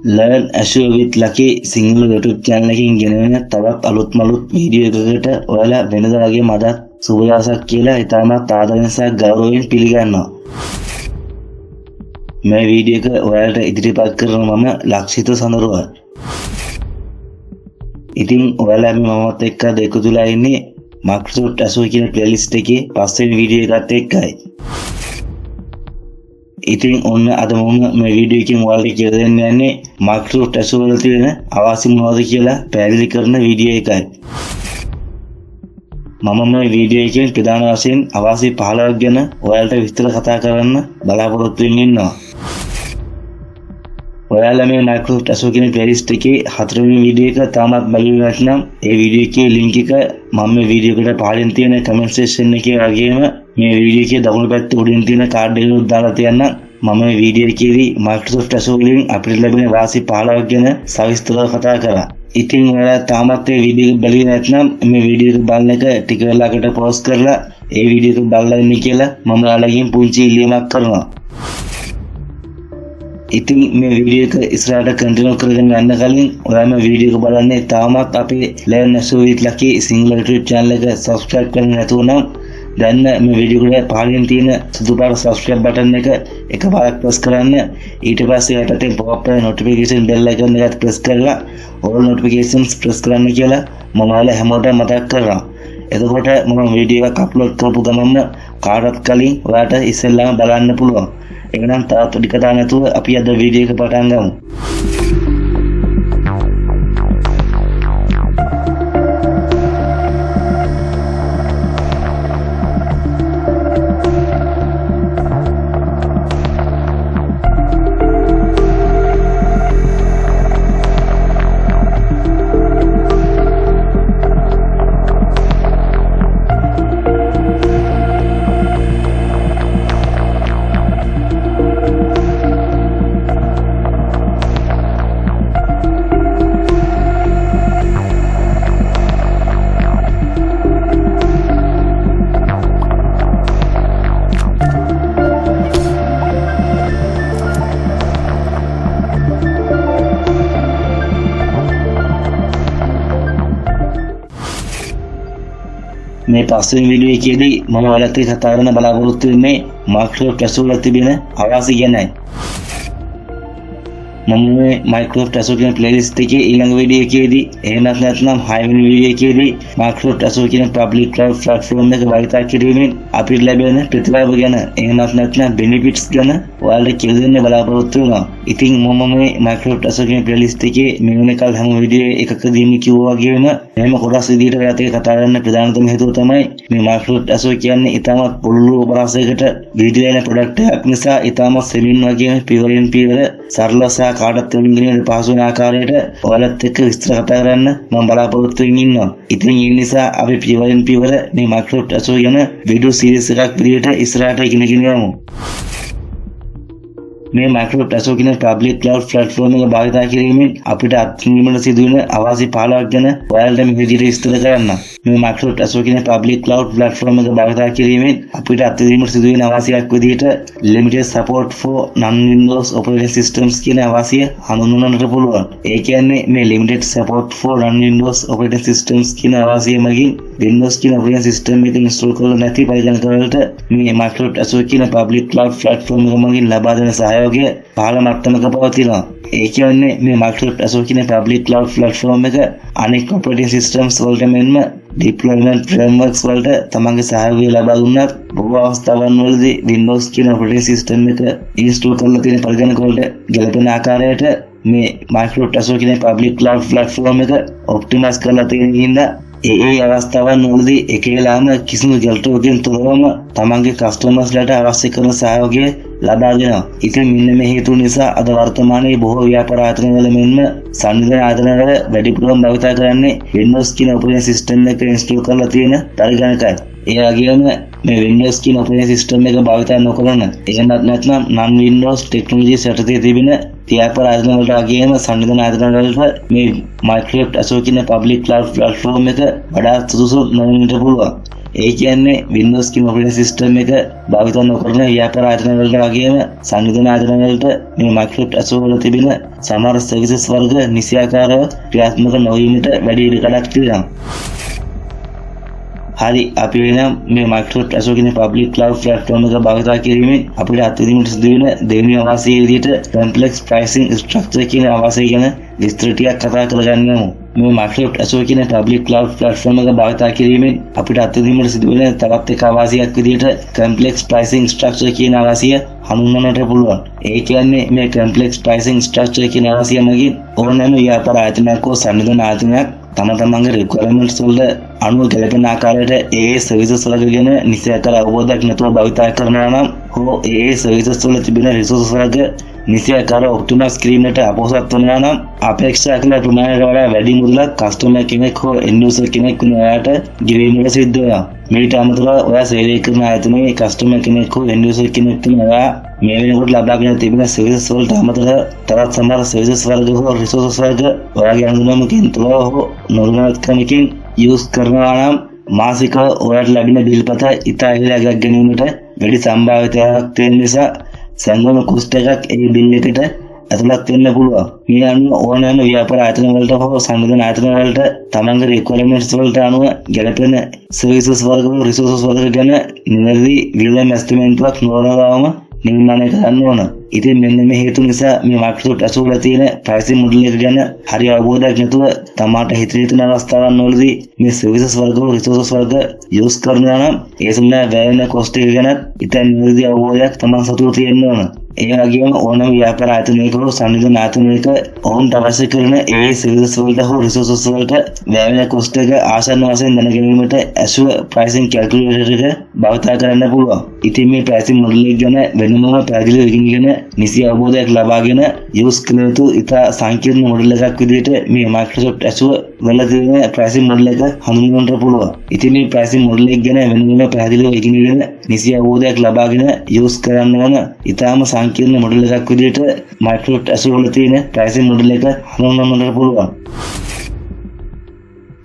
Learn Azure with Lucky Sinhala YouTube channel එකකින් ගෙනෙන තවත් අලුත් මලුත් වීඩියෝ එකකට ඔයාලා වෙනදා වගේ මදත් සුබ දවසක් කියලා ඉතාමත් ආදරයෙන් සහ ගෞරවයෙන් පිළිගන්නවා. මේ වීඩියෝ එක ඔයාලට ඉදිරිපත් කරන මම ලක්ෂිත සඳරුව. ඉතින් ඔයාලා මමත් එක්ක එකතු වෙලා ඉන්නේ Microsoft Azure කියන playlist එකේ පස්වෙනි වීඩියෝ එකත් එක්කයි. ඉතින් ඔන්න අද මම මේ වීඩියෝ එකෙන් ඔයාලට කියලා දෙන්න යන්නේ Microsoft Azure වල තියෙන අවාසි මොනවද කියලා පැහැදිලි කරන වීඩියෝ එකයි. මම මේ වීඩියෝ එකෙන් ප්‍රධාන වශයෙන් අවාසි 15ක් ගැන ඔයාලට විස්තර කතා කරන්න බලාපොරොත්තු වෙනවා. ඔයාලා මේ Microsoft Azure කියන playlist එකේ හතරවෙනි වීඩියෝ එක තාමත් බලන්න නැත්නම් ඒ වීඩියෝ එකේ link එක මම මේ වීඩියෝ එකට පහලින් තියෙන comment section එකේ වගේම මේ වීඩියෝ එකේ දකුණු පැත්තේ උඩින් තියෙන card එකේ දාලා තියන්න. මම මේ වීඩියෝ එකේදී Microsoft Azure වලින් අපිට ලැබෙන වාසි 15ක් ගැන සවිස්තරව කතා කරා. ඉතින් ඔයාලා තාමත් මේ වීඩියෝ එක බලලා නැත්නම් මේ වීඩියෝ එක බලන එක ටික වෙලාවකට pause කරලා ඒ වීඩියෝ එක බලලා ඉන්න කියලා මම ඔයාලගෙන් පුංචි ඉල්ලීමක් කරනවා. ඉතින් මේ වීඩියෝ එක ඉස්සරහට කන්ටිනියු කරගෙන යන්න කලින් ඔයාලා මේ වීඩියෝ එක බලන්නේ තාමත් අපේ Learn Azure with Lucky Sinhala YouTube channel එක subscribe කරන්න නැතුව නම් දැන් මේ වීඩියෝ එකේ පහළින් තියෙන සුදු පාට subscribe button එක එකපාරක් press කරන්න. ඊට පස්සේ යටතේ pop up වෙන notification bell icon එකත් press කරලා all notifications press කරන්න කියලා මම ඔයාලා හැමෝටම මතක් කරනවා. එතකොට මම වීඩියෝ එකක් අප්ලෝඩ් කරපු ගමන් කාටවත් කලින් ඔයාලට ඉස්සෙල්ලාම බලන්න පුළුවන්. එහෙනම් තාත් ටික කතා නැතුව අපි අද වීඩියෝ එක පටන් ගමු. මේ පස්වෙනි වීඩියෝ එකේදී මම ඔයාලට කතා කරන්න බලාපොරොත්තු වෙන්නේ Microsoft Azure වල තිබෙන අවාසි ගැනයි. මම මේ Microsoft Azure කියන playlist එකේ ඊළඟ වීඩියෝ එකේදී එහෙමත් නැත්නම් 6 වෙනි වීඩියෝ එකේදී Microsoft Azure කියන public cloud platform එක භාවිත කිරීමෙන් අපිට ලැබෙන ප්‍රතිලාභ ගැන එහෙමත් නැත්නම් benefits ගැන ඔයාලට කියලා දෙන්න බලාපොරොත්තු වෙනවා. ඉතින් මම මේ Microsoft Azure කියන playlist එකේ මේ වෙනකල් හැම වීඩියෝ එකකදීම කිව්වා වගේම එහෙම කොටස් විදිහට ඔයාලට කතා කරන්න ප්‍රධානතම හේතුව තමයි මේ Microsoft Azure කියන්නේ ඉතාමත් පුළුල් ඔපරාසයකට වීඩියෝ දෙන ප්‍රොඩක්ට් එකක් නිසා ඉතාමත් සෙමින් වගේම පියවරෙන් පියවර සරල සහ කාටත් තේරුම්ගෙන පහසු වෙන ආකාරයට ඔයාලත් එක්ක විස්තර කතා කරන්න මම බලාපොරොත්තු වෙමින් ඉන්නවා. ඉතින් ඒ නිසා අපි පියවරෙන් පියවර මේ Microsoft Azure ගැන වීඩියෝ සීරීස් එකක් විදිහට ඉස්සරහට ඉගෙනගෙන යමු. මේ Microsoft Azure කියන public cloud platform එක භාවිත කිරීමෙන් අපිට අත්විඳීමට සිදුවෙන අවාසි 15ක් ගැන ඔයාලට මේ විදිහට විස්තර කරන්න. මේ Microsoft Azure කියන public cloud platform එක භාවිත කිරීමෙන් අපිට අත්විඳීමට සිදුවෙන අවාසියක් විදිහට limited support for non-Windows operating systems කියන අවාසිය හඳුන්වන්නට පුළුවන්. ඒ කියන්නේ මේ limited support for non-Windows operating systems කියන අවාසිය මගින් Windows කියන operating system එක install කරලා නැති පරිගණකවලට මේ Microsoft Azure කියන public cloud platform එක මගින් ලබා දෙන සහයෝගය පහළ මට්ටමක පවතිනවා. ඒ කියන්නේ මේ Microsoft Azure කියන public cloud platform එක අනෙක් operating systems වලට මෙන්ම deployment frameworks වලට තමන්ගේ සහයෝගය ලබා දුන්නත් බොහෝ අවස්ථාවන් වලදී Windows කියන operating system එක install කරලා තියෙන පරිගණක වලට ගැලපෙන ආකාරයට මේ Microsoft Azure කියන public cloud platform එක optimize කරලා තියෙන හින්දා ඒ අවස්ථාවන් වලදී එක වෙලාවම කිසිදු ගැටලුවකින් තොරවම තමන්ගේ කස්ටමර්ස්ලාට අවශ්‍ය කරන සහයෝගය ලබා දෙනවා. ඉතින් මෙන්න මේ හේතු නිසා අද වර්තමානයේ බොහෝ ව්‍යාපාර ආයතන වල මෙන්ම සංවිධාන ආයතන වල වැඩිපුරම භාවිත කරන්නේ Windows කියන operating system එක install කරලා තියෙන පරිගණකයි. ඒ වගේම මේ Windows කියන operating system එක භාවිත නොකරන එහෙමත් නැත්නම් non Windows technologies යටතේ තිබෙන ව්‍යාපාර ආයතන වලට වගේම සංවිධාන ආයතන වලට මේ Microsoft Azure කියන public cloud platform එක වඩා සුදුසු නොවෙන්නට පුළුවන්. ඒ කියන්නේ Windows කියන operating system එක භාවිත නොකරන ව්‍යාපාර ආයතන වලට වගේම සංවිධාන ආයතන වලට මේ Microsoft Azure වල තිබෙන සමහර services වර්ග නිසියාකාරව ක්‍රියාත්මක නොවීමට වැඩි ඉඩකඩක් තියෙනවා. හරි අපි වෙනම් මේ Microsoft Azure කියන public cloud platform එක භාවිත කිරීමෙන් අපිට අත්විඳීමට සිදුවෙන දෙවෙනි අවශ්‍ය විදිහට complex pricing structure කියන අවශ්‍ය ගැන විස්තර ටිකක් කතා කරගන්නමු. මේ Microsoft Azure කියන public cloud platform එක භාවිත කිරීමෙන් අපිට අත්විඳීමට සිදුවෙන තවත් එක අවශ්‍යයක් විදිහට complex pricing structure කියන අවශ්‍ය හඳුන්වන්නට පුළුවන්. ඒ කියන්නේ මේ complex pricing structure කියන අවශ්‍ය මගින් ඕනෑම ව්‍යාපාර ආයතනයක් හෝ සංවිධාන ආයතනයක් තම තමන්ගේ requirements වලට අනුව ගැලපෙන ආකාරයට ඒ services වල ගැන නිසියාකාර අවබෝධයක් නැතුව භාවිත කරනවා නම් හෝ ඒ services වල තිබෙන resources වල නිසියාකාර optimize කිරීමට අපොහසත් වෙනවා නම් අපේක්ෂා කළ ප්‍රමාණයට වඩා වැඩි මුදලක් customer කෙනෙක් හෝ end user කෙනෙක් වෙනවාට ගෙවීමට සිද්ධ වෙනවා. මේට අමතරව ඔයා සේවය කරන ආයතනයේ customer කෙනෙක් හෝ end user කෙනෙක් වෙනවා මේ වෙනකොට ලබාගෙන තිබෙන services වලට අමතරව තවත් සමහර services වර්ග හෝ resources වර්ග ඔයාගේ අනුගමනයකින් තුල හෝ නොදැනුවත්කමකින් use කරනවා නම් මාසිකව ඔයාලට ලැබෙන බිල්පත ඉතා ඉහළ ගයක් ගැනීමට වැඩි සම්භාවිතයක් තියෙන නිසා සංගම කුස්ට එකක් ඒ බිල් එකට ඇතුළත් වෙන්න පුළුවන්. මේ අනුව ඕනෑම ව්‍යාපාර ආයතන වලට හෝ සංවිධාන ආයතන වලට තමන්ගේ requirements වලට අනුව ගැලපෙන services වර්ග හෝ resources වර්ග ගැන නිවැරදි වියදම් estimate එකක් නොරවවම නිර්මාණය කරන්න ඕන. ඉතින් මෙන්න මේ හේතු නිසා මේ Microsoft Azure වල තියෙන pricing model එක ගැන හරි අවබෝධයක් නැතුව තමාට හිතෙන අවස්ථාවන් වලදී මේ services වර්ග හෝ resources වර්ග use කරනවා නම් ඒ සම්මා වැය වෙන cost එක ගැන ඉතින් නිවැරදි අවබෝධයක් තමන් සතුව තියෙන්න ඕන. ඒ වගේම ඕනම ව්‍යාපාර ආයතනයක හෝ සංවිධාන ආයතනයක ඔවුන්ට අවශ්‍ය කරන ඒ services වලට හෝ resources වලට වැය වෙන cost එක ආසන්න වශයෙන් දැන ගැනීමට Azure pricing calculator එක භාවිත කරන්න පුළුවන්. ඉතින් මේ pricing model එක ගැන වෙනම පැහැදිලිව ඉගෙන නිසි අවබෝධයක් ලබාගෙන use කළ යුතු ඉතා සංකීර්ණ මොඩල් එකක් විදිහට මේ Microsoft Azure වල තියෙන pricing model එක හඳුන්වන්නට පුළුවන්. ඉතින් මේ pricing model එක ගැන වෙනම පැහැදිලිව ඉගෙනගෙන නිසි අවබෝධයක් ලබාගෙන use කරන්න ඕන ඉතාම සංකීර්ණ මොඩල් එකක් විදිහට Microsoft Azure වල තියෙන pricing model එක හඳුන්වන්නට පුළුවන්.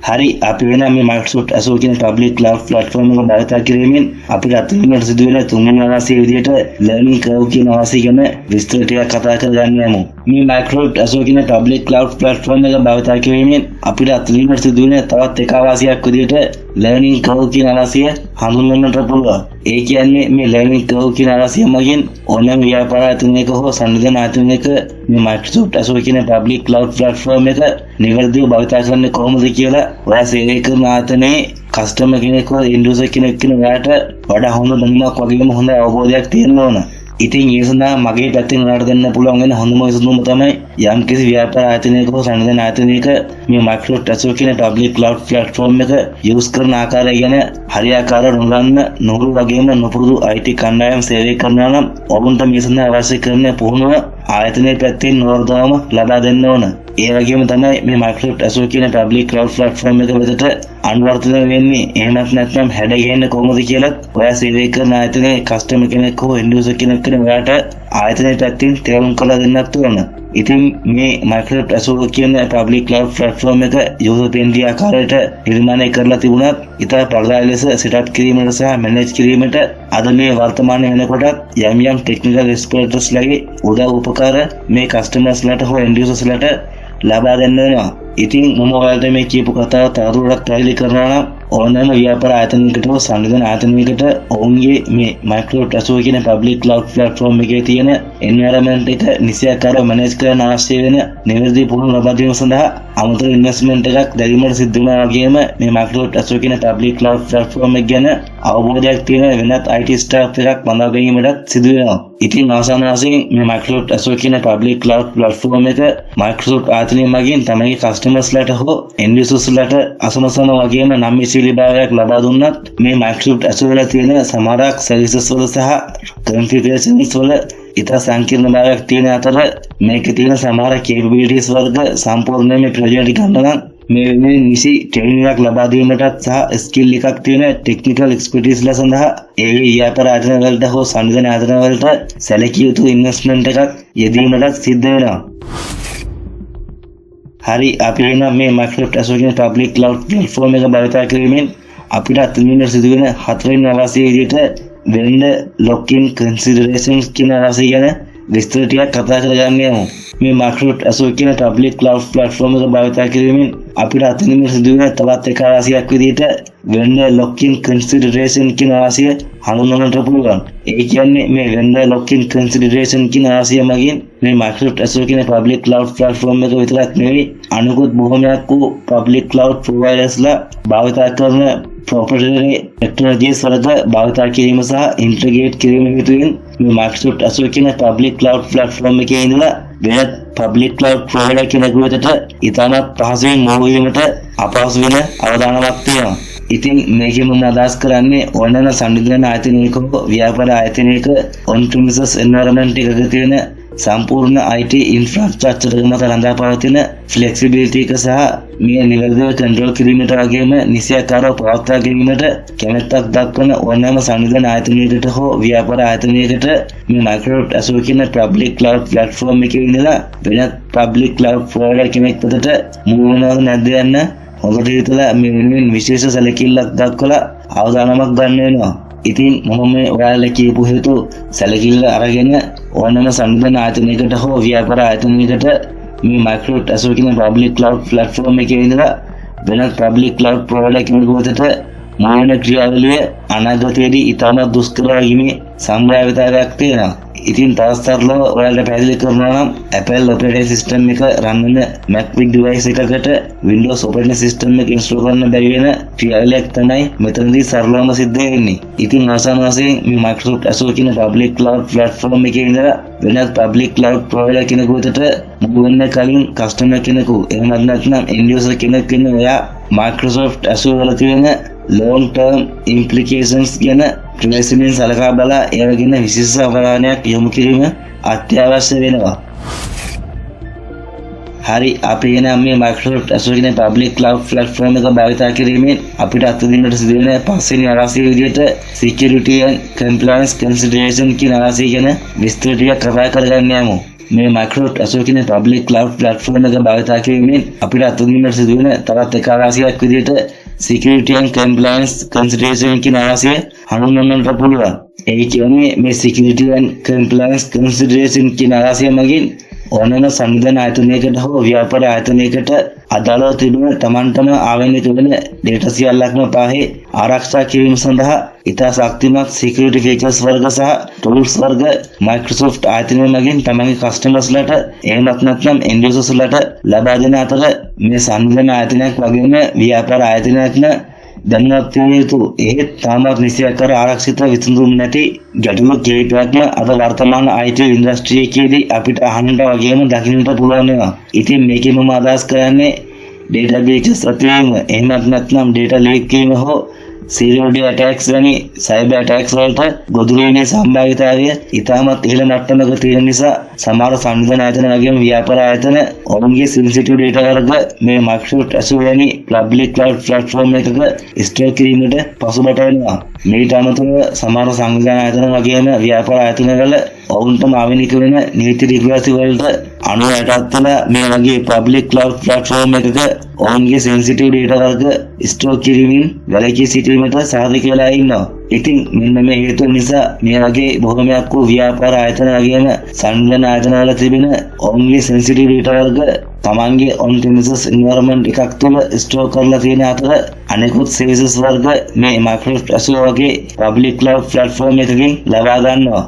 හරි අපි වෙන මේ Microsoft Azure කියන public cloud platform එක භාවිත කිරීමෙන් අපිට අත්විඳින්නට සිදුවෙන තුන්වෙනි අවශ්‍ය විදිහට learning curve කියන අවශ්‍ය ගැන විස්තර ටිකක් කතා කරගන්නමු. මේ Microsoft Azure කියන public cloud platform එක භාවිත කිරීමෙන් අපිට අත්විඳින්නට සිදුවෙන තවත් එක අවශ්‍යයක් විදිහට learning curve කියන අවශ්‍ය හඳුන්වන්නට පුළුවන්. ඒ කියන්නේ මේ learning curve කියන අවශ්‍ය මගින් ඕනෑම ව්‍යාපාර ආයතනයක හෝ සංවිධාන ආයතනයක මේ Microsoft Azure කියන public cloud platform එක නිවැරදිව භාවිත කරන්නේ කොහොමද කියලා ඔයා සේවය කරන ආයතනයේ customer කෙනෙක් හෝ end user කෙනෙක් කියන ඔයාට වඩා හොඳ දැනුමක් වගේම හොඳ අවබෝධයක් තියෙන්න ඕන. ඉතින් ඒ සඳහා මගේ පැත්තෙන් ඔයාලට දෙන්න පුළුවන් වෙන හොඳම විසඳුම තමයි යම්කිසි ව්‍යාපාර ආයතනයක හෝ සංවිධාන ආයතනයක මේ Microsoft Azure කියන public cloud platform එක use කරන ආකාරය ගැන හරියාකාරව නොදන්න නොහුරු වගේම නොපුරුදු IT කණ්ඩායම් සේවය කරනවා නම් ඔවුන්ට මේ සඳහා අවශ්‍ය කරන පුහුණුව ආයතනයේ පැත්තෙන් නොවර්ධවම ලබා දෙන්න ඕන. ඒ වගේම තමයි මේ Microsoft Azure කියන public cloud platform එක වෙතට අනුවර්තනය වෙන්නේ. එහෙමත් නැත්නම් හැඩ ගැහෙන්න කොහොමද කියලා ඔයා සේවය කරන ආයතනයේ customer කෙනෙක් හෝ end user කෙනෙක් කෙනෙක් ඔයාට ආයතනයේ පැත්තෙන් තේරුම් කරලා දෙන්නත් ඕන. ඉතින් මේ Microsoft Azure කියන public cloud platform එක user friendly ආකාරයට නිර්මාණය කරලා තිබුණත් ඉතා පරදායි ලෙස setup කිරීමට සහ manage කිරීමට අද මේ වර්තමානයේ වෙනකොට යම් යම් technical experts ලගේ උදව් උපකාර මේ customers ලට හෝ end users ලට ලබා දෙන්න වෙනවා. ඉතින් මම ඔයාලට මේ කියපු කතාව තවදුරටත් පැහැදිලි කරනවා නම් ඕනෑම ව්‍යාපාර ආයතනයකට හෝ සංවිධාන ආයතනයකට ඔවුන්ගේ මේ Microsoft Azure කියන public cloud platform එකේ තියෙන environment එක නිසියාකාරව manage කරන්න අවශ්‍ය වෙන නිවැරදි පුහුණුව ලබා දීම සඳහා අමතර investment එකක් දැරීමට සිද්ධ වෙනවා වගේම මේ Microsoft Azure කියන public cloud platform එක ගැන අවබෝධයක් තියෙන වෙනත් IT staff එකක් බඳවා ගැනීමට සිදු වෙනවා. ඉතින් අවසාන වශයෙන් මේ Microsoft Azure කියන public cloud platform එක Microsoft ආයතනය මගින් තමයි customers ලට හෝ end users ලට අසමසම වගේම නම් විභාගයක් ලබා දුන්නත් මේ Microsoft Azure වල තියෙන සමහරක් services වල සහ configurations වල ඉතා සංකීර්ණ භාවයක් තියෙන අතර මේකේ තියෙන සමහර capabilities වර්ග සම්පූර්ණයෙන්ම ප්‍රයෝජනට ගන්න නම් මේ නිසි ට්‍රේනින්ග් එකක් ලබා දීමටත් සහ ස්කිල් එකක් තියෙන ටෙක්නිකල් එක්ස්පර්ටිස් ලා සඳහා ඒ ව්‍යාපාර ආයතන වලට හෝ සංවිධාන ආයතන වලට සැලකිය යුතු ඉන්වෙස්ට්මන්ට් එකක් යෙදීමටත් සිද්ධ වෙනවා. හරි අපි වෙන මේ Microsoft Azure කියන public cloud platform එක භාවිත කිරීමෙන් අපිට අත්විඳින්න සිදුවෙන හතරවෙනි අවාසිය විදිහට වෙන්ඩර් ලොක්-ඉන් කන්සිඩරේෂන්ස් කියන අවාසිය ගැන විස්තර ටිකක් කතා කරගන්න යමු. මේ Microsoft Azure කියන public cloud platform එක භාවිත කිරීමෙන් අපිට අත්විඳින්න සිදුවෙන තවත් එක අවාසියක් විදිහට වෙන්ඩර් ලොක්-ඉන් කන්සිඩරේෂන් කියන අවාසිය හඳුන්වන්නට පුළුවන්. ඒ කියන්නේ මේ වෙන්ඩර් ලොක්-ඉන් කන්සිඩරේෂන් කියන අවාසිය මගින් මේ Microsoft Azure කියන public cloud platform එක විතරක් නෙවෙයි අනිකුත් බොහොමයක් වූ public cloud providersලා භාවිත කරන proprietary technologies වලට භාවිත කිරීම සහ integrate කිරීම හේතුවෙන් මේ Microsoft Azure කියන public cloud platform එකේ ඉඳලා වෙනත් public cloud provider කෙනෙකුට ඉතාමත් පහසුවෙන් මෝහු වීමට අපහසු වෙන අවදානමක් තියෙනවා. ඉතින් මේකෙන් මම අදහස් කරන්නේ ඕනෑම සංවිධාන ආයතනයක ව්‍යාපාර ආයතනයක on premises environment එකක තියෙන සම්පූර්ණ IT infrastructure එක මත රඳා පවතින flexibility එක සහ මේ නිවැරදිව control කිරීමට වගේම නිසියාකාරව පවත්වා ගැනීමට කැමැත්තක් දක්වන ඕනෑම සංවිධාන ආයතනයකට හෝ ව්‍යාපාර ආයතනයකට මේ Microsoft Azure කියන public cloud platform එකේ ඉඳලා වෙනත් public cloud provider කෙනෙක් වෙතට move වෙනවද නැද්ද යන්න හොඳට හිතලා මේ වෙනුවෙන් විශේෂ සැලකිල්ලක් දක්වලා අවධානමක් ගන්න වෙනවා. ඉතින් මම මේ ඔයාලා කියපු හේතු සැලකිල්ල අරගෙන ඕනෑම සංවිධාන ආයතනයකට හෝ ව්‍යාපාර ආයතනයකට මේ Microsoft Azure කියන public cloud platform එකේ ඉඳලා වෙනත් public cloud provider කෙනෙකුට මොන ක්‍රියාවලිය අනාගතයේදී ඉතාමත් දුෂ්කර වීමේ සම්භාවිතාවයක් තියෙනවා. ඉතින් තවත් සරලව ඔයාලට පැහැදිලි කරනවා නම් Apple operating system එක run වෙන MacBook device එකකට Windows operating system එක install කරන්න බැරි වෙන ක්‍රියාවලියක් තමයි මෙතනදී සරලවම සිද්ධ වෙන්නේ. ඉතින් අවසාන වශයෙන් මේ Microsoft Azure කියන public cloud platform එකේ ඉඳලා වෙනත් public cloud provider කෙනෙකුට මුගු වෙන්න කලින් customer කෙනෙකු එහෙම නැත්නම් end user කෙනෙක් වෙන ඔයා Microsoft Azure වල තියෙන long term implications ගැන ප්‍රවේශයෙන් සලකා බලා ඒ වගේම විශේෂ අවධානයක් යොමු කිරීම අත්‍යවශ්‍ය වෙනවා. හරි අපි එනම් මේ Microsoft Azure කියන public cloud platform එක භාවිත කිරීමෙන් අපිට අත්විඳින්නට සිදුවෙන පස්වෙනි අවාසිය විදිහට security and compliance consideration කියන අවාසිය ගැන විස්තර ටිකක් කතා කරගන්න යමු. මේ Microsoft Azure කියන public cloud platform එක භාවිත කිරීමෙන් අපිට අත්විඳින්නට සිදුවෙන තවත් එක අවාසියක් විදිහට security and compliance consideration කියන අවාසිය හඳුන්වන්නට පුළුවන්. ඒ කියන්නේ මේ security and compliance consideration කියන අවාසිය මගින් ඕනෑම සංවිධාන ආයතනයකට හෝ ව්‍යාපාර ආයතනයකට අදාළව තිබෙන තමන්ටම ආවේනික වෙන data සියල්ලක්ම පහේ ආරක්ෂා කිරීම සඳහා ඉතා ශක්තිමත් security features වර්ග සහ tools වර්ග Microsoft ආයතනය මගින් තමන්ගේ customers ලට එහෙමත් නැත්නම් end users ලට ලබා දෙන අතර මේ සංවිධාන ආයතනයක් වගේම ව්‍යාපාර ආයතනයක්ම දැනුවත් විය යුතු ඒත් තාමත් නිසියාකාර ආරක්ෂිත විසඳුම් නැති ගැටලු කිහිපයක්ම අද වර්තමාන IT ඉන්ඩස්ට්‍රි එකේදී අපිට අහන්නට වගේම දකින්නට පුළුවන් වෙනවා. ඉතින් මේකෙන් මම අදහස් කරන්නේ data breaches ඇතිවීම එහෙමත් නැත්නම් data leak වීම හෝ serial attacks වැනි cyber attacks වලට ගොදුරු වීමේ සම්භාවිතාවය ඉතාමත් ඉහළ මට්ටමක තියෙන නිසා සමහර සංවිධාන ආයතන වගේම ව්‍යාපාර ආයතන ඔවුන්ගේ sensitive data වර්ග මේ Microsoft Azure වැනි public cloud platform එකක store කිරීමට පසුබට වෙනවා. මේට අමතරව සමහර සංවිධාන ආයතන වගේම ව්‍යාපාර ආයතන වල ඔවුන්ටම ආවේනික වෙන නීති රීතිරීති වලට අනුව යටත් මේ වගේ public cloud platform එකක ඔවුන්ගේ sensitive data වර්ග store කිරීමෙන් වැළකී සිටීමට සාධක වෙලා ඉන්නවා. ඉතින් මෙන්න මේ හේතුව නිසා මේ වගේ බොහොමයක් වූ ව්‍යාපාර ආයතන වගේම සංවිධාන ආයතන වල තිබෙන ඔවුන්ගේ sensitive data වර්ග තමන්ගේ on premises environment එකක් තුළ store කරලා තියෙන අතර අනෙකුත් services වර්ග මේ Microsoft Azure වගේ public cloud platform එකකින් ලබා ගන්නවා.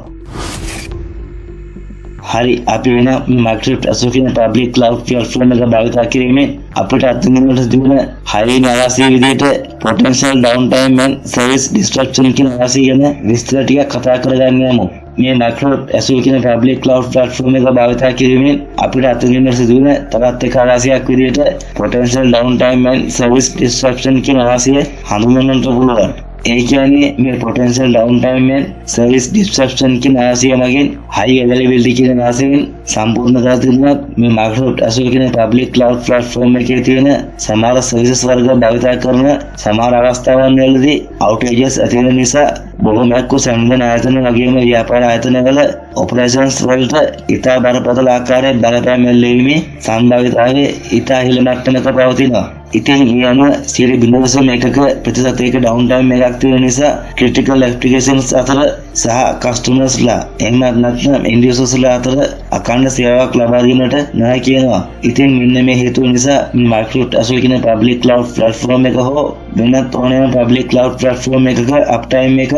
හරි අපි වෙන Microsoft Azure කියන public cloud platform එක භාවිත කිරීමෙන් අපිට අත්විඳින්නට සිදුවන හයවෙනි අවාසිය විදිහට potential downtime and service disruption කියන අවාසිය ගැන විස්තර ටිකක් කතා කරගන්න යමු. මේ Microsoft Azure කියන public cloud platform එක භාවිත කිරීමෙන් අපිට අත්විඳින්නට සිදුවන තවත් එක අවාසියක් විදිහට potential downtime and service disruption කියන අවාසිය හඳුන්වන්නට පුළුවන්. ඒ කියන්නේ මේ potential downtime and service disruption කියන අවාසිය මගින් high availability කියන අවාසියෙන් සම්පූර්ණ කර තිබුණත් මේ Microsoft Azure කියන public cloud platform එකේ තියෙන සමහර services වර්ග භාවිත කරන සමහර අවස්ථාවන් වලදී outages ඇති වෙන නිසා බොහොමයක් වූ සංවිධාන ආයතන වගේම ව්‍යාපාර ආයතනවල ඔපරේෂන්ස් වලට ඉතා බරපතල ආකාරයෙන් බලපෑම් එල්ලීමේ සම්භාවිතාවය ඉතා ඉහළ මට්ටමක පවතිනවා. ඉතින් ඒ අනුව 0.1% ඩවුන් ටයිම් එකක් තියෙන නිසා ක්‍රිටිකල් ඇප්ලිකේෂන්ස් අතර සහ කස්ටමර්ස්ලා එහෙමත් නැත්නම් එන්ඩ් යූසර්ස්ලා අතර අඛණ්ඩ සේවාවක් ලබා දීමට නොහැකි වෙනවා. ඉතින් මෙන්න මේ හේතුව නිසා Microsoft Azure කියන public cloud platform එක හෝ වෙනත් ඕනෑම public cloud platform එකක uptime එක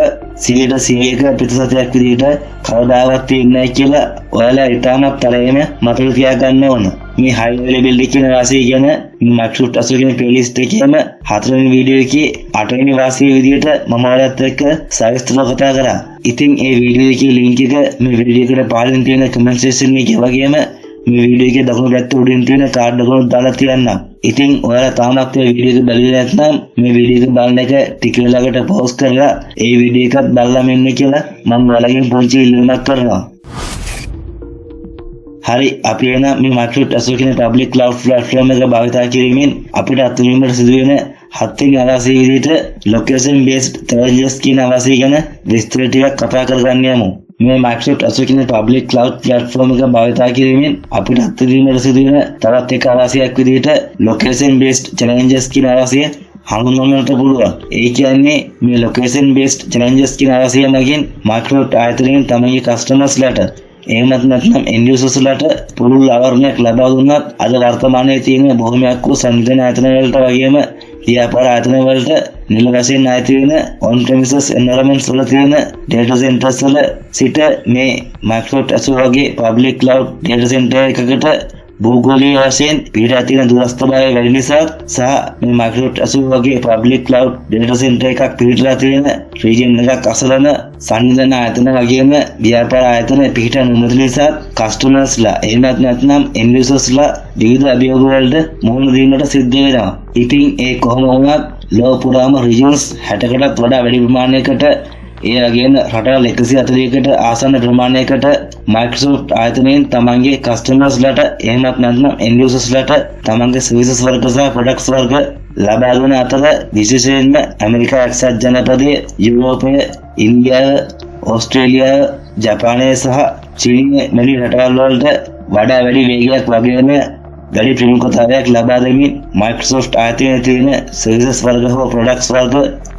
100% විදිහට කවදාවත් තියෙන්නේ නැහැ කියලා ඔයාලා ඉතාමත් තරමේම මතක තියාගන්න ඕන. මේ high availability කියන වාසිය ගැන Microsoft Azure කියන playlist එකේම 4 වෙනි වීඩියෝ එකේ 8 වෙනි වාසිය විදිහට මම ඔයාලත් එක්ක සවිස්තරව කතා කරා. ඉතින් ඒ වීඩියෝ එකේ link එක මේ වීඩියෝ එකට පහළින් තියෙන comment section එකේ වගේම මේ වීඩියෝ එකේ දකුණු පැත්ත උඩින් තියෙන කාඩ් එකකට දාලා තියන්නම්. ඉතින් ඔයාලා තාමත් මේ වීඩියෝ එක බලලා නැත්නම් මේ වීඩියෝ එක බලන එක ටික වෙලාවකට පෝස් කරලා ඒ වීඩියෝ එකත් බලලා මෙන්න කියලා මම ඔයාලගෙන් පුංචි ඉල්ලීමක් කරනවා. හරි අපි එන මේ Microsoft Azure කියන public cloud platform එක භාවිත කිරීමෙන් අපිට අත්විඳීමට සිදුවෙන 7 වෙනි අවාසිය විදිහට location based challenges කියන අවාසිය ගැන විස්තර ටිකක් කතා කරගන්න යමු. මේ Microsoft Azure කියන public cloud platform එක භාවිත කිරීමෙන් අපිට අත්විඳීමට සිදුවෙන තවත් එක අවාසියක් විදිහට location based challenges කියන අවාසිය හඳුන්වන්නට පුළුවන්. ඒ කියන්නේ මේ location based challenges කියන අවාසිය මගින් Microsoft ආයතනයෙන් තමන්ගේ customers-ලාට එහෙමත් නැත්නම් end users-ලාට පුළුල් අවරණයක් ලබා දුන්නත් අද වර්තමානයේ තියෙන බොහොමයක් වූ සංවිධාන ආයතන වලට වගේම ව්‍යාපාර ආයතන වලට නිල වශයෙන් ආයත වෙන on premises environments වල තියෙන data centers වල සිට මේ Microsoft Azure වගේ public cloud data center එකකට භූගෝලීය වශයෙන් පිටා තියෙන දුරස්ථභාවය වැඩි නිසා සහ මේ Microsoft Azure වගේ public cloud data center එකක් පිටලා තියෙන region එකක් අසලන සංවිධාන ආයතන වගේම ව්‍යාපාර ආයතන පිටා නොමැති නිසා customers-ලා එහෙමත් නැත්නම් end users-ලා විවිධ අභියෝග වලට මුහුණ දීමට සිද්ධ වෙනවා. ඉතින් ඒ කොහොම වුණත් ලෝක පුරාම regions 60කටත් වඩා වැඩි ප්‍රමාණයකට ඒ වගේම රටවල් 140කට ආසන්න ප්‍රමාණයකට Microsoft ආයතනයෙන් තමන්ගේ customers-ලාට එහෙමත් නැත්නම් end users-ලාට තමන්ගේ services වර්ග සහ products වර්ග ලබා දෙන අතර විශේෂයෙන්ම ඇමරිකා එක්සත් ජනපදයේ, යුරෝපය, ඉන්දියාව, ඕස්ට්‍රේලියාව, ජපානය සහ චීනය වැනි රටවල් වලට වඩා වැඩි වේගයක් වගේම වැඩි ප්‍රමුඛතාවයක් ලබා දෙමින් Microsoft ආයතනයේ තියෙන services වර්ග හෝ products වර්ග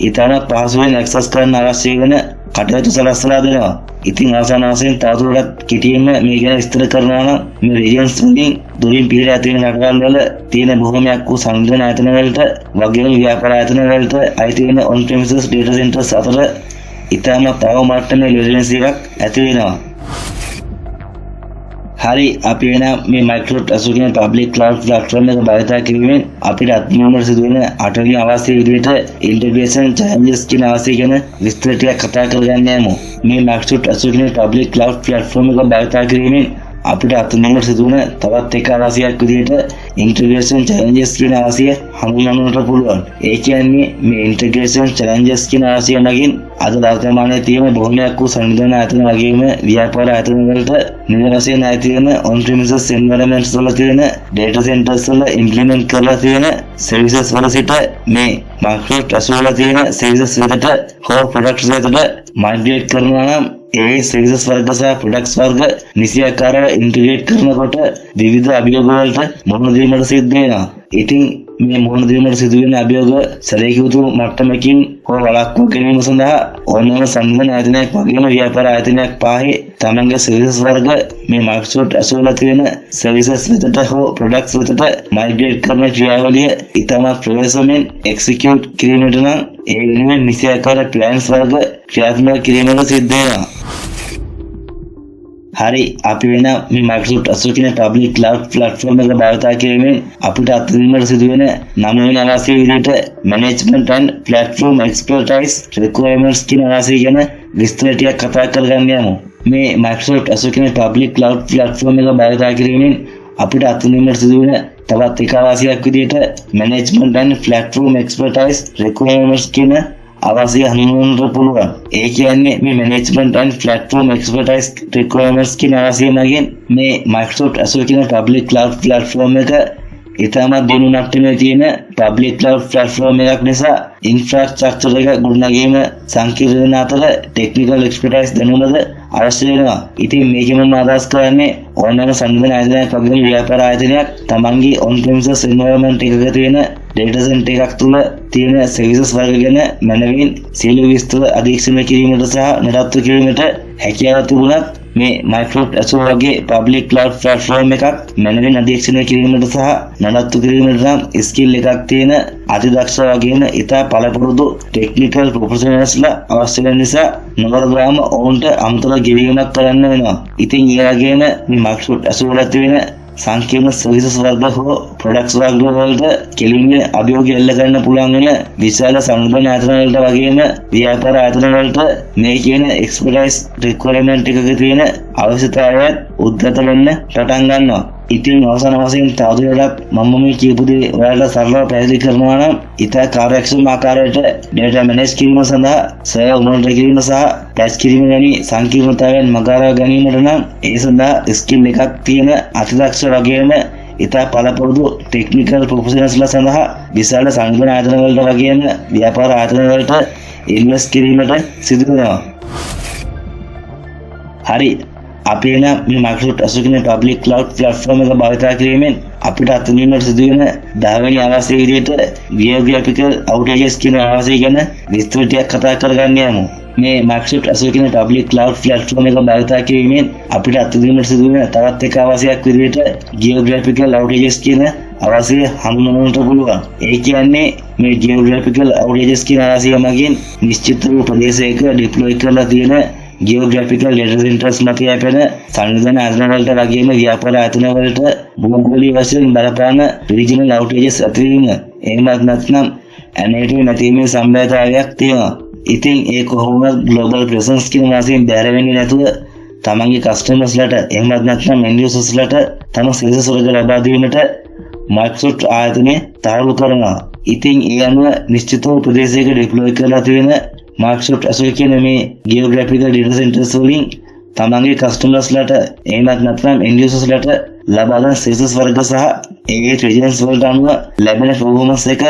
ඉතාමත් පහසුවෙන් access කරන්න අවශ්‍ය වෙන කටයුතු සලස්වලා දෙනවා. ඉතින් ආසන්න වශයෙන් තවදුරටත් කෙටියෙන්ම මේ ගැන විස්තර කරනවා නම් මේ regions වලින් දුරින් පිටලා තියෙන රටවල් වල තියෙන බොහොමයක් වූ සංවිධාන ආයතන වලට වගේම ව්‍යාපාර ආයතන වලට අයිති වෙන on premises data centers අතර ඉතාමත් තව මට්ටමේ latency එකක් ඇති වෙනවා. හරි අපි එන මේ Microsoft Azure කියන public cloud platform එක භාවිත කිරීමෙන් අපිට අත්විඳීමට සිදුවෙන 8 වෙනි අවාසිය විදිහට integration challenges කියන අවාසිය ගැන විස්තර ටිකක් කතා කරගන්න යමු. මේ Microsoft Azure කියන public cloud platform එක භාවිත කිරීමෙන් අපිට අත්විඳීමට සිදුවන තවත් එක අවාසියක් විදිහට integration challenges කියන අවාසිය හඳුන්වන්නට පුළුවන්. ඒ කියන්නේ මේ integration challenges කියන අවාසිය නගින් අද වර්තමානයේ තියෙන බොහොමයක් වූ සංවිධාන ආයතන වගේම ව්‍යාපාර ආයතන වලට නිල වශයෙන් ආයත වෙන on premises environments වල තියෙන data centers වල implement කරලා තියෙන services වල සිට මේ Microsoft Azure වල තියෙන services වලට හෝ products වලට migrate කරනවා නම් ඒ services වර්ග සහ products වර්ග නිසියාකාරව integrate කරනකොට විවිධ අභියෝග වලට මුහුණ දීමට සිද්ධ වෙනවා. ඉතින් මේ මුහුණ දීමට සිදුවෙන අභියෝග සැලකිය මට්ටමකින් හෝ වළක්වා ගැනීම සඳහා ඕනෑම සංවිධාන ආයතනයක් වගේම ව්‍යාපාර ආයතනයක් පාහේ තමන්ගේ services වර්ග මේ Microsoft Azure වල තියෙන services වෙතට හෝ products වෙතට migrate කරන ක්‍රියාවලිය ඉතාමත් ප්‍රවේශමෙන් execute කිරීමට නම් ඒ වෙනුවෙන් නිසියාකාර plans වර්ග ක්‍රියාත්මක කිරීමට සිද්ධ වෙනවා. හරි අපි වෙන මේ Microsoft Azure කියන public cloud platform එක භාවිත කිරීමෙන් අපිට අත්විඳීමට සිදුවෙන 9 වෙනි අවාසිය විදිහට management and platform expertise requirements කියන අවාසිය ගැන විස්තර ටිකක් කතා කරගන්න යමු. මේ Microsoft Azure කියන public cloud platform එක භාවිත කිරීමෙන් අපිට අත්විඳීමට සිදුවෙන තවත් එක අවාසියක් විදිහට management and platform expertise requirements කියන අවාසිය හඳුන්වන්නට පුළුවන්. ඒ කියන්නේ මේ management and platform expertise requirements කියන අවාසිය මගින් මේ Microsoft Azure කියන public cloud platform එක ඉතාමත් දියුණු මට්ටමේ තියෙන public cloud platform එකක් නිසා ඉන්ෆ්‍රාස්ට්‍රක්චර් එක ගොඩනැගීම සංකීර්ණ වෙන අතර ටෙක්නිකල් එක්ස්පර්ටයිස් දැනුමද අවශ්‍ය වෙනවා. ඉතින් මේකෙම මම අදහස් කරන්නේ ඕනෑම සංවිධාන ආයතනයක් වගේම ව්‍යාපාර ආයතනයක් තමන්ගේ on premises environment එකක තියෙන data center එකක් තුළ තියෙන services වර්ග ගැන මනවින් සියලු විස්තර අධීක්ෂණය කිරීමට සහ නඩත්තු කිරීමට හැකියාව තිබුණත් මේ Microsoft Azure වගේ public cloud platform එකක් මනවින් අධීක්ෂණය කිරීමට සහ නඩත්තු කිරීමට නම් skill එකක් තියෙන අතිදක්ෂ වගේම ඉතා පළපුරුදු technical professionalsලා අවශ්‍ය වෙන නිසා නොවරගාම ඔවුන්ට අමතර ගෙවීමක් කරන්න වෙනවා. ඉතින් ඒ වගේම මේ Microsoft Azure ඇති වෙන සංකීර්ණ සර්විසස් වර්ග හෝ ප්‍රොඩක්ට්ස් වර්ග වලට කෙලින්ම අභියෝගය එල්ල කරන්න පුළුවන් වෙන විශාල සංවිධාන ආයතන වලට වගේම ව්‍යාපාර ආයතන වලට මේ කියන එක්ස්පර්ටයිස් රික්වයර්මන්ට් එකක තියෙන අවශ්‍යතාවයත් උද්ගත වෙන්න පටන් ගන්නවා. ඉතින් අවසාන වශයෙන් තවදුරටත් මම මේ කියපු දේ ඔයාලට සරලව පැහැදිලි කරනවා නම් ඉතා කාර්යක්ෂම ආකාරයට data manage කිරීම සඳහා සර්වර් උනන්දු කිරීම සහ පැච් කිරීම වැනි සංකීර්ණතාවයන් මගහරවා ගැනීමට නම් ඒ සඳහා ස්කිල් එකක් තියෙන අතිදක්ෂ වගේම ඉතා පළපුරුදු ටෙක්නිකල් ප්‍රොෆෙෂනල්ස්ලා සඳහා විශාල සංවිධාන ආයතන වලට වගේම ව්‍යාපාර ආයතන වලට ඉන්වෙස්ට් කිරීමට සිදු වෙනවා. හරි, අපි නම් මේ Microsoft Azure කියන public cloud platform එක භාවිත කිරීමෙන් අපිට අත්විඳින්නට සිදුවෙන 10 වෙනි අවශ්‍ය විදිහට geographical outages කියන අවශ්‍ය ගැන විස්තර ටිකක් කතා කරගන්න යමු. මේ Microsoft Azure කියන public cloud platform එක භාවිත කිරීමෙන් අපිට අත්විඳින්නට සිදුවෙන තවත් එක අවශ්‍යයක් විදිහට geographical outages කියන අවශ්‍ය හඳුන්වන්නට පුළුවන්. ඒ කියන්නේ මේ geographical outages කියන අවශ්‍ය මගින් නිශ්චිත වූ ප්‍රදේශයක deploy කරලා තියෙන geographical data centers මත යැපෙන සංවිධාන ආයතන වලට වගේම ව්‍යාපාර ආයතන වලට භූගෝලීය වශයෙන් බලපාන regional outages ඇතිවීම එහෙමත් නැත්නම් ඇනේටිව් නැතිවීමේ සම්භාවිතාවයක් තියෙනවා. ඉතින් ඒ කොහොමද global presence කියන වශයෙන් බැහැර වෙන්නේ නැතුව තමන්ගේ customers-ලට එහෙමත් නැත්නම් end users-ලට තම services වලට ලබා දීමට Microsoft ආයතනය තහවුරු කරනවා. ඉතින් ඒ අනුව නිශ්චිත වූ ප්‍රදේශයක deploy කරලා තියෙන Microsoft Azure කියන මේ geographical data centers වලින් තමන්ගේ customers-ලට එහෙමත් නැත්නම් end users-ලට ලබා දෙන services වර්ග සහ ඒ regions වලට අනුව ලැබෙන performance එක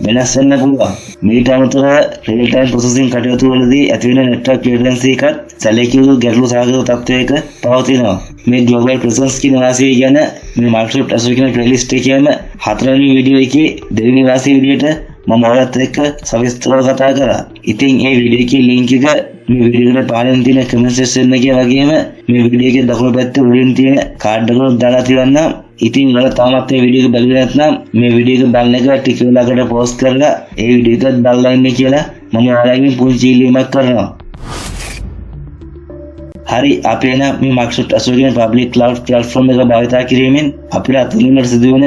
වෙනස් වෙන්න පුළුවන්. මේට අමතරව real time processing කටයුතු වලදී ඇතිවෙන network latency එකත් සැලකිය යුතු ගැටලු සහගත තත්ත්වයක පවතිනවා. මේ global presence කියන වාසිය ගැන මේ Microsoft Azure කියන playlist එකේම 4 වෙනි වීඩියෝ එකේ 2 වෙනි වාසිය විදිහට මම ඔයාලත් එක්ක සවිස්තරව කතා කරා. ඉතින් මේ වීඩියෝ එකේ link එක මේ වීඩියෝ එකට පාලෙන් තියෙන comment section එකේ වගේම මේ වීඩියෝ එකේ දකුණු පැත්තේ උඩින් තියෙන කාඩ් එකවල දාලා තියෙනවා. ඉතින් ඔයාලා තාමත් මේ වීඩියෝ එක බැලුවේ නැත්නම් මේ වීඩියෝ එක බලන එක ටික වෙලාවකට පෝස්ට් කරලා ඒ වීඩියෝ එකත් බලලා ඉන්න කියලා මම ඔයාලගෙන් පුංචි ඉල්ලීමක් කරනවා. හරි, අපි එන මේ Microsoft Azure කියන public cloud platform එක භාවිත කිරීමෙන් අපිට අත්විඳින්නට සිදුවෙන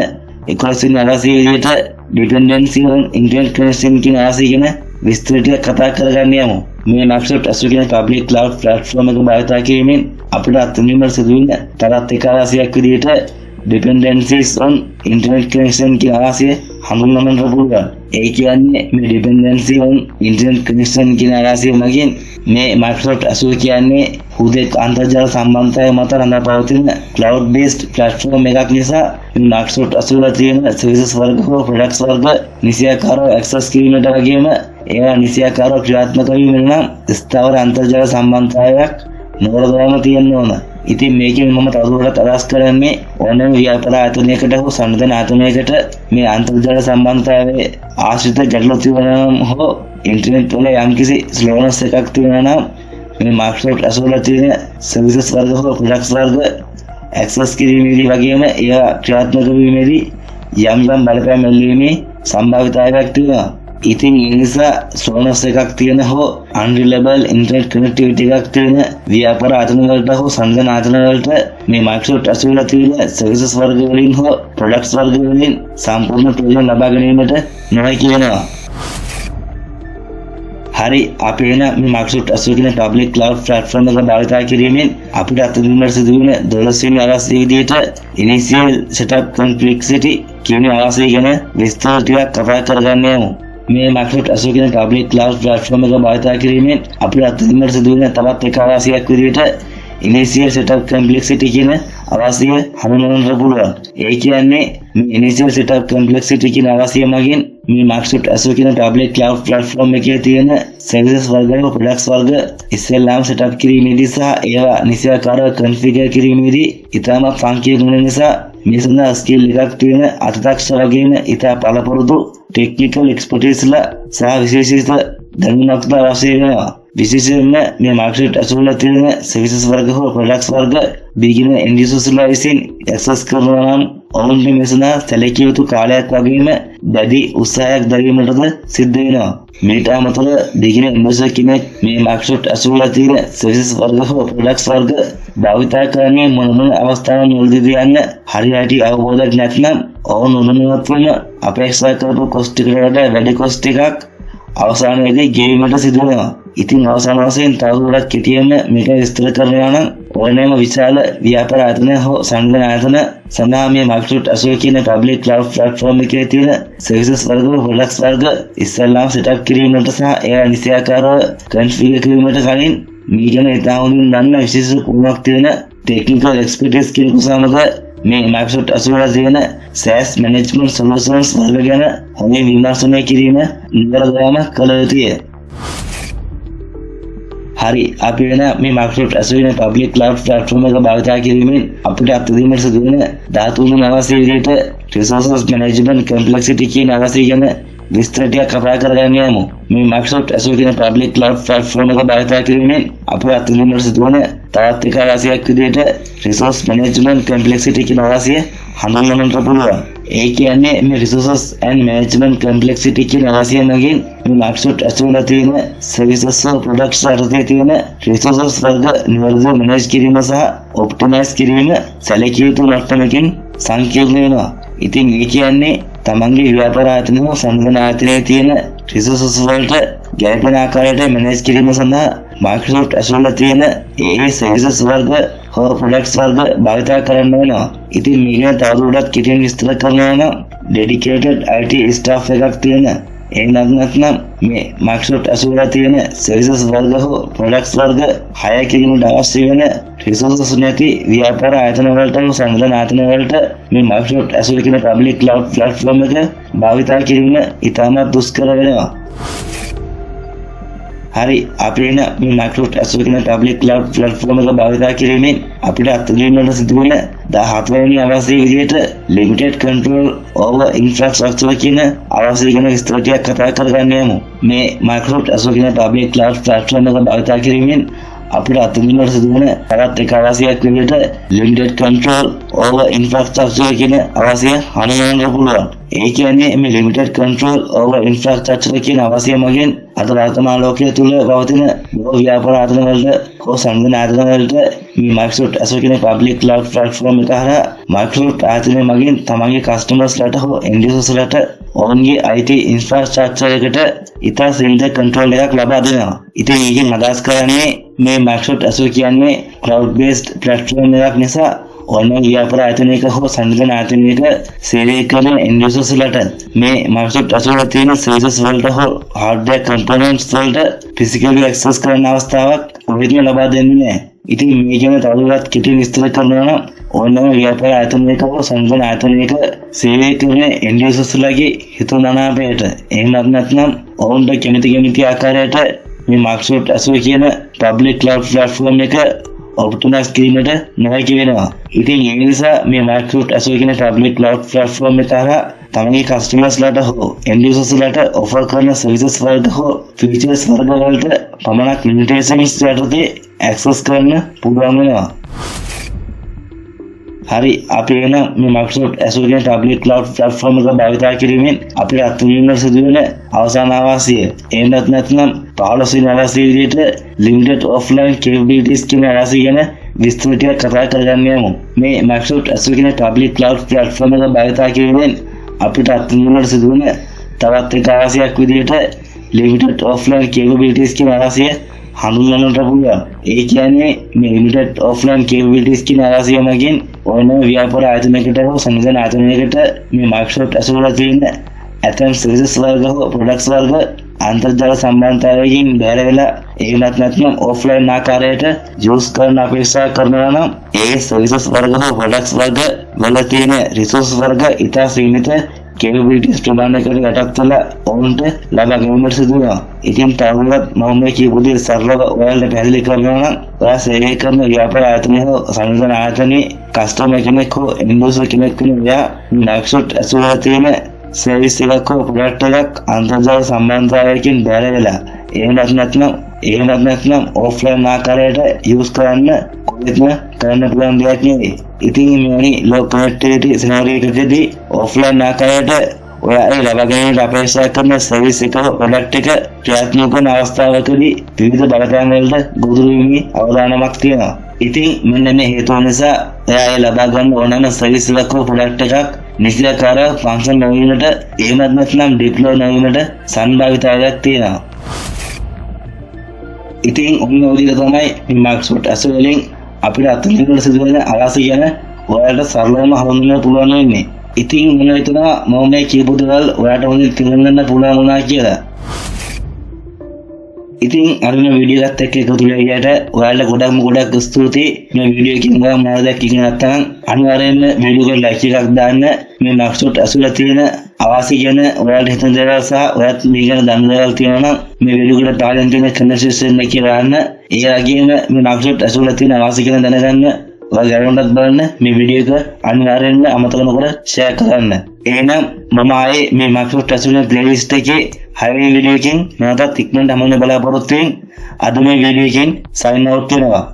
11 වෙනි අවශ්‍ය විදිහට dependency on internet connection කියන අවශ්‍ය ගැන විස්තර ටික කතා කරගන්න යමු. මේ Microsoft Azure කියන public cloud platform එක භාවිත කිරීමෙන් අපිට අත්විඳින්නට සිදුවෙන තවත් එක අවශ්‍යයක් විදිහට dependencies on internet connection කියන අවශ්‍ය හඳුන්වන්නට පුළුවන්. ඒ කියන්නේ මේ dependency on internet connection කියන අවශ්‍ය මගින් මේ Microsoft Azure කියන්නේ හුදෙක් අන්තර්ජාල සම්බන්ධතාවය මත රඳා පවතින cloud based platform එකක් නිසා මේ Microsoft Azure තියෙන services වර්ග හෝ products වර්ග නිසියාකාරව access කිරීමට වගේම ඒවා නිසියාකාරව ක්‍රියාත්මක වීම නම් ස්ථාවර අන්තර්ජාල සම්බන්ධතාවයක් නොවරදවම තියෙන්න ඕන. ඉතින් මේකෙන් මම තවදුරටත් අදහස් කරන්නේ ඕනෑම ව්‍යාපාර ආයතනයකට හෝ සංවිධාන ආයතනයකට මේ අන්තර්ජාල සම්බන්ධතාවයේ ආශ්‍රිත ගැටලු තිබෙනවා හෝ ඉන්ටර්නෙට් වල යම්කිසි ස්ලෝනස් එකක් තියෙනවා නම් මේ Microsoft Azure තියෙන services වර්ග හෝ products වර්ග access කිරීමේදී වගේම ඒවා ක්‍රියාත්මක වීමේදී යම් බලපෑම් එල්ලීමේ සම්භාවිතාවයක් තියෙනවා. ඉතින් ඒ නිසා ස්ලෝනස් එකක් තියෙන හෝ unreliable internet connectivity එකක් තියෙන ව්‍යාපාර ආයතන වලට හෝ සංවිධාන ආයතන වලට මේ Microsoft Azure තියෙන services වර්ග වලින් හෝ products වර්ග වලින් සම්පූර්ණ ප්‍රයෝජන ලබා ගැනීමට නොහැකි වෙනවා. හරි, අපි එන මේ Microsoft Azure කියන public cloud platform එක භාවිත කිරීමෙන් අපිට අත්විඳින්නට සිදුවෙන 12 වෙනි අවශ්‍ය විදිහට initial setup complexity කියන අවශ්‍ය ගැන විස්තර ටිකක් කතා කරගන්න යමු. මේ Microsoft Azure කියන public cloud platform එක භාවිත කිරීමෙන් අපිට අත්විඳින්නට සිදුවෙන තවත් එක අවශ්‍යයක් විදිහට initial setup complexity කියන අවශ්‍ය හඳුන්වන්නට පුළුවන්. ඒ කියන්නේ මේ initial setup complexity කියන අවශ්‍ය මගින් මේ Microsoft Azure කියන public cloud platform එකේ තියෙන services වර්ග products වර්ග ඉස්සෙල්ලාම setup කිරීමේදී සහ ඒවා නිසියාකාරව configure කිරීමේදී ඉතාම සංකීර්ණ වෙන නිසා මේ සඳහා skill එකක් තියෙන අතදක්ෂ වගේම ඉතා පළපුරුදු technical expertise ලා සහ විශේෂිත දැනුමක් අවශ්‍ය වෙනවා. විශේෂයෙන්ම මේ Microsoft Azure තියෙන services වර්ග හෝ products වර්ග beginner end users ලා විසින් access කරනවා නම් ඔවුන්ට මේ සඳහා සැලකිය යුතු කාලයක් වගේම දැඩි උත්සාහයක් දරීමටද සිද්ධ වෙනවා. මේට අමතරව beginner end user කෙනෙක් මේ Microsoft Azure තියෙන services වර්ග හෝ products වර්ග භාවිතා කරන්නේ මොන අවස්ථාවල වලදීද යන්න හරියට අවබෝධයක් නැත්නම් ඔවුන් උනනවත්වම අපේක්ෂා කරපු cost එකට වඩා වැඩි cost එකක් අවසානයේදී ගෙවීමට සිදු වෙනවා. ඉතින් අවසාන වශයෙන් තවදුරටත් කෙටියෙන්ම මේක විස්තර කරනවා නම් ඕනෑම විශාල ව්‍යාපාර ආයතන හෝ සංගණන ආයතන සඳහා මේ Microsoft Azure කියන public cloud platform එකේ තියෙන services වර්ග products වර්ග ඉස්සෙල්ලාම setup කිරීමට සහ ඒවා නිසියාකාරව configure කිරීමට කලින් මේ ගැන ඉතා හොඳින් දන්න විශේෂ පුහුණුවක් තියෙන technical expertise කෙනෙකු සමග මේ Microsoft Azure තියෙන SaaS management solutions වර්ග ගැන හොඳින් විමර්ශනය කිරීම නිරන්තරව කළ යුතුය. හරි අපි වෙන මේ Microsoft Azure public cloud platform එක භාවිත කිරීමෙන් අපිට අත්දැකීමට සිදු වෙන 13 අවශ්‍ය විදිහට resources management complexity කියන අවශ්‍ය ගැන විස්තර ටිකක් කතා කරගන්න යමු. මේ Microsoft Azure කියන public cloud platform එක භාවිත කිරීමෙන් අපිට අත්දැකීමට සිදු වෙන තවත් එක අවශ්‍යයක් විදිහට resource management complexity කියන අවශ්‍ය හඳුන්වන්නට පුළුවන්. ඒ කියන්නේ මේ resources and management complexity කියන අවශ්‍ය නැගින් මේ Microsoft Azure තියෙන services or products වලදී තියෙන resources වර්ග නිවැරදිව manage කිරීම සහ optimize කිරීම සැලකිය යුතු මට්ටමකින් සංකීර්ණ වෙනවා. ඉතින් ඒ කියන්නේ තමන්ගේ ව්‍යාපාර ආයතන හෝ සංගණන ආයතනයේ තියෙන resources වලට ගැළපෙන ආකාරයට manage කිරීම සඳහා Microsoft Azure තියෙන ඒ services වර්ග හෝ products වර්ග භාවිත කරන්න වෙනවා. ඉතින් මේක තවදුරටත් කෙටියෙන් විස්තර කරනවා නම් dedicated IT staff එකක් තියෙන නැත්නම් මේ Microsoft Azure තියෙන services වර්ග හෝ products වර්ග හය කිරීමට අවශ්‍ය වෙන resources නැති ව්‍යාපාර ආයතන වලට සංගණන ආයතන වලට මේ Microsoft Azure කියන public cloud platform එක භාවිත කිරීම ඉතාමත් දුෂ්කර වෙනවා. හරි අපි වෙන මේ Microsoft Azure කියන public cloud platform එක භාවිත කිරීමෙන් අපිට අත්දැකීමට සිදු වෙන 17 වෙනි අවශ්‍ය විදිහට limited control over infrastructure කියන අවශ්‍ය ගැන විස්තර ටිකක් කතා කරගන්න යමු. මේ Microsoft Azure කියන public cloud platform එක භාවිත කිරීමෙන් අපිට අත්දැකීමට සිදු වෙන තවත් එක අවශ්‍යයක් විදිහට limited control over infrastructure කියන අවශ්‍ය හඳුන්වන්න පුළුවන්. ඒ කියන්නේ මේ limited control over infrastructure කියන අවශ්‍ය මගින් අද වර්තමාන ලෝකයේ තුල පවතින බොහෝ ව්‍යාපාර ආයතන වලට හෝ සංගණන ආයතන වලට මේ Microsoft Azure කියන public cloud platform එක හරහා Microsoft ආයතනය මගින් තමන්ගේ customers ලට හෝ end users ලට ඔවුන්ගේ IT infrastructure එකට ඉතා සීමිත control එකක් ලබා දෙනවා. ඉතින් මේකෙන් අදහස් කරන්නේ මේ Microsoft Azure කියන්නේ cloud based platform එකක් නිසා ඕනෑම ව්‍යාපාර ආයතනයක හෝ සංගණන ආයතනයක සේවය කරන end users ලට මේ Microsoft Azure තියෙන services වලට හෝ hardware components වලට physically access කරන්න අවස්ථාවක් කොහෙත්ම ලබා දෙන්නේ නැහැ. ඉතින් මේ ගැන තවදුරටත් කෙටි විස්තර කරනවා නම් ඕනෑම ව්‍යාපාර ආයතනයක හෝ සංගණන ආයතනයක සේවය කරන end users ලගේ හිතුන අනාපයට එහෙම නැත්නම් ඔවුන්ට කැමති ආකාරයට මේ Microsoft Azure කියන public cloud platform එක optimize කිරීමට නොහැකි වෙනවා. ඉතින් ඒ නිසා මේ Microsoft Azure කියන public cloud platform එක හරහා තමන්ගේ customers ලට හෝ end users ලට offer කරන services වලට හෝ features වර්ග වලට පමණක් limitations යටතේ access කරන්න පුළුවන් වෙනවා. හරි අපි වෙන මේ Microsoft Azure කියන public cloud platform එක භාවිත කිරීමෙන් අපිට අත්දැකීමට සිදු වෙන අවසාන අවශ්‍ය එහෙමත් නැත්නම් 15 වෙනි අවශ්‍ය විදිහට limited offline capabilities කියන අවශ්‍ය ගැන විස්තර ටිකක් කතා කරගන්න යමු. මේ Microsoft Azure කියන public cloud platform එක භාවිත කිරීමෙන් අපිට අත්දැකීමට සිදු වෙන තවත් එක අවශ්‍යයක් විදිහට limited offline capabilities කියන අවශ්‍ය හඳුන්වන්නට පුළුවන්. ඒ කියන්නේ මේ limited offline capabilities කියන අවශ්‍ය මගින් ඕනෑම ව්‍යාපාර ආයතනයකට හෝ සංගණන ආයතනයකට මේ Microsoft Azure තියෙන ඇතැම් services වර්ග හෝ products වර්ග අන්තර්ජාල සම්බන්ධතාවයකින් බැහැර වෙලා එහෙමත් නැත්නම් offline ආකාරයට use කරන්න අපේක්ෂා කරනවා නම් ඒ services වර්ග හෝ products වර්ග වල තියෙන resource වර්ග ඉතා සීමිත capabilities ප්‍රමාණයකට යටත් වෙලා ඔවුන්ට ලබා ගැනීමට සිදු වෙනවා. ඉතින් තවමත් මම මේ කියපු දේ සරලව ඔයාලට පැහැදිලි කරනවා නම් ඔයා සේවය කරන ව්‍යාපාර ආයතනයේ හෝ සංවිධාන ආයතනයේ කස්ටමර් කෙනෙක් හෝ ඉන්ඩස්ට්‍රි කෙනෙක් වෙනවා Microsoft Azure තියෙන සර්විස් එකක් හෝ ප්‍රොඩක්ට් එකක් අන්තර්ජාල සම්බන්ධතාවයකින් බැර වෙලා එහෙමත් නැත්නම් ඔෆ්ලයින් ආකාරයට යූස් කරන්න කොහෙත්ම කරන්න පුළුවන් දෙයක් නෙවෙයි. ඉතින් මේ low connectivity scenario එකකදී ඔෆ්ලයින් ආකාරයට ඔයා ඒ ලබා ගැනීමට අපේක්ෂා කරන සර්විස් එක හෝ ප්‍රොඩක්ට් එක ක්‍රියාත්මක කරන අවස්ථාවකදී විවිධ බලපෑම් වලට ගොදුරු වීමේ අවදානමක් තියෙනවා. ඉතින් මෙන්න මේ හේතුව නිසා එයා ඒ ලබා ගන්න ඕනම සර්විස් එකක් හෝ ප්‍රොඩක්ට් එකක් නිසියාකාරව ෆන්ක්ෂන් නොවීමට එහෙමත් නැත්නම් ඩිප්ලොයි නොවීමට සම්භාවිතාවයක් තියෙනවා. ඉතින් ඔන්න ඔය විදිහට තමයි මේ Microsoft Azure වලින් අපිට අත්දැකීම් සිදුවෙන අවාසි ගැන ඔයාලට සරලවම හඳුන්වන්න පුළුවන් වෙන්නේ. ඉතින් මම හිතනවා මම මේ කියපු දේවල් ඔයාලට හොඳින් තේරුම් ගන්න පුළුවන් වුණා කියලා. ඉතින් අර මේ වීඩියෝ එකත් එක්ක එකතු වෙලා ගියට ඔයාලට ගොඩක් ස්තුතියි. මේ වීඩියෝ එකකින් ඔයා මොනවද ඉගෙන ගත්තා නම් අනිවාර්යයෙන්ම වීඩියෝ එකට ලයික් එකක් දාන්න. මේ Microsoft Azure තියෙන අවාසි ගැන ඔයාලට හිතන දේවල් සහ ඔයාත් මේ ගැන දන්න දේවල් තියෙනවා නම් මේ වීඩියෝ එකට තාලෙන් තියෙන කන්වර්සේෂන් එක කියලා අහන්න. ඒ වගේම මේ Microsoft Azure තියෙන අවාසි ගැන දැනගන්න ඔයාලා ගැරවුණත් බලන්න මේ වීඩියෝ එක අනිවාර්යයෙන්ම අමතක නොකර ෂෙයා කරන්න. එහෙනම් මම ආයේ මේ Microsoft Azure playlist එකේ 6 වෙනි වීඩියෝ එකෙන් නැවතත් ඉක්මනට හමුවෙන්න බලාපොරොත්තු වෙමින් අද මේ වීඩියෝ එකෙන් sign out වෙනවා.